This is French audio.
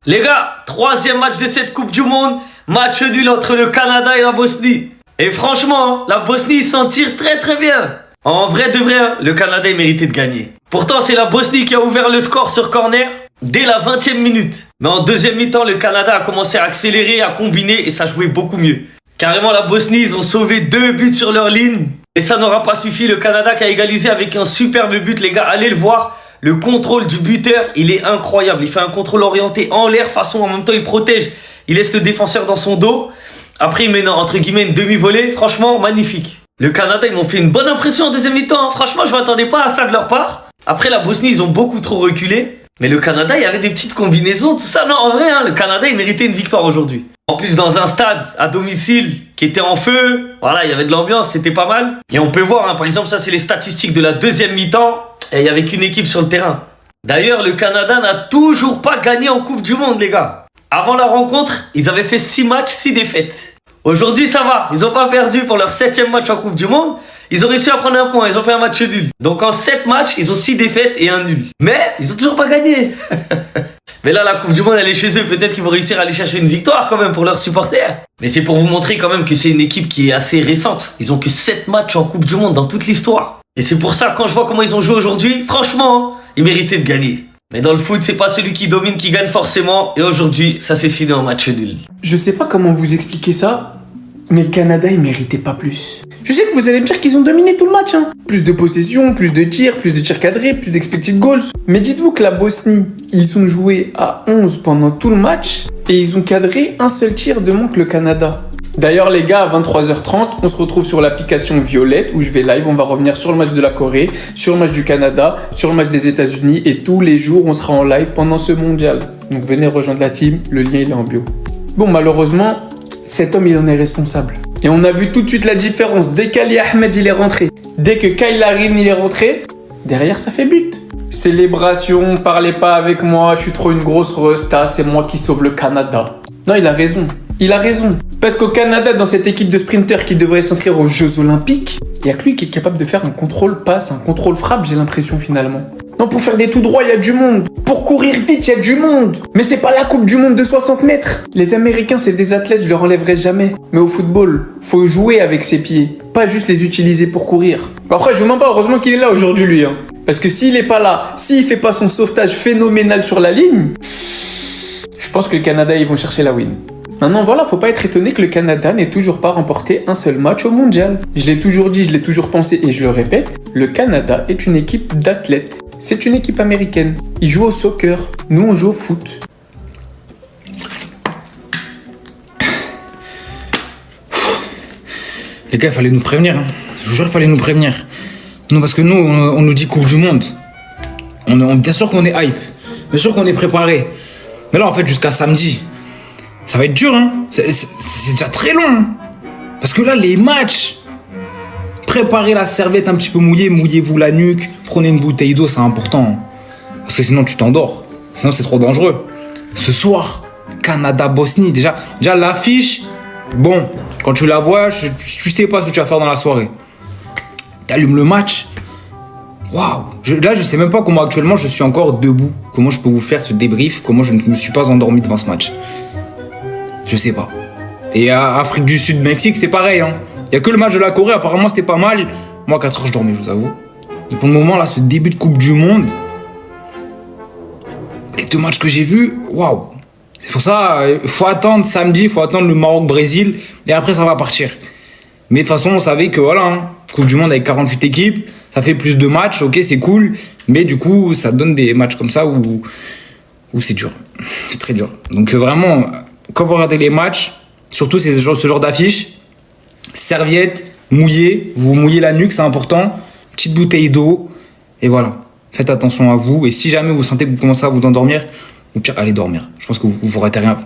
Les gars, troisième match de cette Coupe du Monde. Match nul entre le Canada et la Bosnie. Et franchement, la Bosnie s'en tire très très bien. En vrai de vrai, le Canada il méritait de gagner. Pourtant, c'est la Bosnie qui a ouvert le score sur corner dès la 20e minute. Mais en deuxième mi-temps, le Canada a commencé à accélérer, à combiner et ça jouait beaucoup mieux. Carrément, la Bosnie, ils ont sauvé 2 buts sur leur ligne. Et ça n'aura pas suffi. Le Canada qui a égalisé avec un superbe but, les gars, allez le voir. Le contrôle du buteur, il est incroyable. Il fait un contrôle orienté en l'air, façon en même temps il protège. Il laisse le défenseur dans son dos. Après, il met entre guillemets une demi-volée. Franchement, magnifique. Le Canada, ils m'ont fait une bonne impression en deuxième mi-temps. Franchement, je m'attendais pas à ça de leur part. Après, la Bosnie, ils ont beaucoup trop reculé. Mais le Canada, il y avait des petites combinaisons, tout ça. Non, en vrai, le Canada, il méritait une victoire aujourd'hui. En plus, dans un stade à domicile qui était en feu. Voilà, il y avait de l'ambiance, c'était pas mal. Et on peut voir, par exemple, ça, c'est les statistiques de la deuxième mi-temps. Et il n'y avait qu'une équipe sur le terrain. D'ailleurs, le Canada n'a toujours pas gagné en Coupe du Monde, les gars. Avant la rencontre, ils avaient fait 6 matchs, 6 défaites. Aujourd'hui, ça va. Ils n'ont pas perdu pour leur 7e match en Coupe du Monde. Ils ont réussi à prendre un point. Ils ont fait un match nul. Donc en 7 matchs, ils ont 6 défaites et un nul. Mais ils n'ont toujours pas gagné. Mais là, la Coupe du Monde, elle est chez eux. Peut-être qu'ils vont réussir à aller chercher une victoire quand même pour leurs supporters. Mais c'est pour vous montrer quand même que c'est une équipe qui est assez récente. Ils ont que 7 matchs en Coupe du Monde dans toute l'histoire. Et c'est pour ça, quand je vois comment ils ont joué aujourd'hui, franchement, ils méritaient de gagner. Mais dans le foot, c'est pas celui qui domine qui gagne forcément. Et aujourd'hui, ça s'est fini en match nul. Je sais pas comment vous expliquer ça, mais le Canada, il méritait pas plus. Je sais que vous allez me dire qu'ils ont dominé tout le match. Plus de possession, plus de tirs cadrés, plus d'expected goals. Mais dites-vous que la Bosnie, ils ont joué à 11 pendant tout le match et ils ont cadré un seul tir de moins que le Canada. D'ailleurs les gars, à 23h30, on se retrouve sur l'application Violette où je vais live, on va revenir sur le match de la Corée, sur le match du Canada, sur le match des États-Unis et tous les jours on sera en live pendant ce mondial. Donc venez rejoindre la team, le lien il est en bio. Bon, malheureusement, cet homme il en est responsable. Et on a vu tout de suite la différence. Dès qu'Ali Ahmed il est rentré, dès que Kyle Larin il est rentré, derrière ça fait but. Célébration, parlez pas avec moi, je suis trop une grosse resta, c'est moi qui sauve le Canada. Non, il a raison. Il a raison. Parce qu'au Canada, dans cette équipe de sprinters qui devrait s'inscrire aux Jeux Olympiques, il n'y a que lui qui est capable de faire un contrôle passe, un contrôle frappe, j'ai l'impression finalement. Non, pour faire des tout droits, il y a du monde. Pour courir vite, il y a du monde. Mais c'est pas la Coupe du Monde de 60 mètres. Les Américains, c'est des athlètes, je leur enlèverai jamais. Mais au football, faut jouer avec ses pieds, pas juste les utiliser pour courir. Après, je vous mens pas, heureusement qu'il est là aujourd'hui, lui. Parce que s'il est pas là, s'il fait pas son sauvetage phénoménal sur la ligne, je pense que le Canada, ils vont chercher la win. Maintenant, voilà, faut pas être étonné que le Canada n'ait toujours pas remporté un seul match au mondial. Je l'ai toujours dit, je l'ai toujours pensé et je le répète, le Canada est une équipe d'athlètes. C'est une équipe américaine. Ils jouent au soccer. Nous, on joue au foot. Les gars, il fallait nous prévenir. Je vous jure, il fallait nous prévenir. Non, parce que nous, on nous dit Coupe du Monde. Bien sûr qu'on est hype. Bien sûr qu'on est préparé. Mais là, en fait, jusqu'à samedi, ça va être dur. C'est déjà très long. Parce que là, les matchs... Préparez la serviette un petit peu mouillée, mouillez-vous la nuque, prenez une bouteille d'eau, c'est important. Parce que sinon tu t'endors, sinon c'est trop dangereux. Ce soir, Canada-Bosnie, déjà l'affiche, bon, quand tu la vois, tu sais pas ce que tu vas faire dans la soirée. T'allumes le match, waouh. Là je sais même pas comment actuellement je suis encore debout, comment je peux vous faire ce débrief, comment je ne me suis pas endormi devant ce match. Je sais pas. Et à Afrique du Sud, Mexique, c'est pareil, Il n'y a que le match de la Corée, apparemment c'était pas mal. Moi, 4 heures, je dormais, je vous avoue. Et pour le moment, là, ce début de Coupe du Monde, les 2 matchs que j'ai vus, waouh. C'est pour ça, il faut attendre samedi, il faut attendre le Maroc-Brésil, et après, ça va partir. Mais de toute façon, on savait que voilà, Coupe du Monde avec 48 équipes, ça fait plus de matchs, ok, c'est cool. Mais du coup, ça donne des matchs comme ça où c'est dur. C'est très dur. Donc vraiment, quand vous regardez les matchs, surtout ce genre d'affiches, serviette, mouillée, vous mouillez la nuque, c'est important. Petite bouteille d'eau, et voilà. Faites attention à vous. Et si jamais vous sentez que vous commencez à vous endormir, au pire, allez dormir. Je pense que vous ne ratez rien.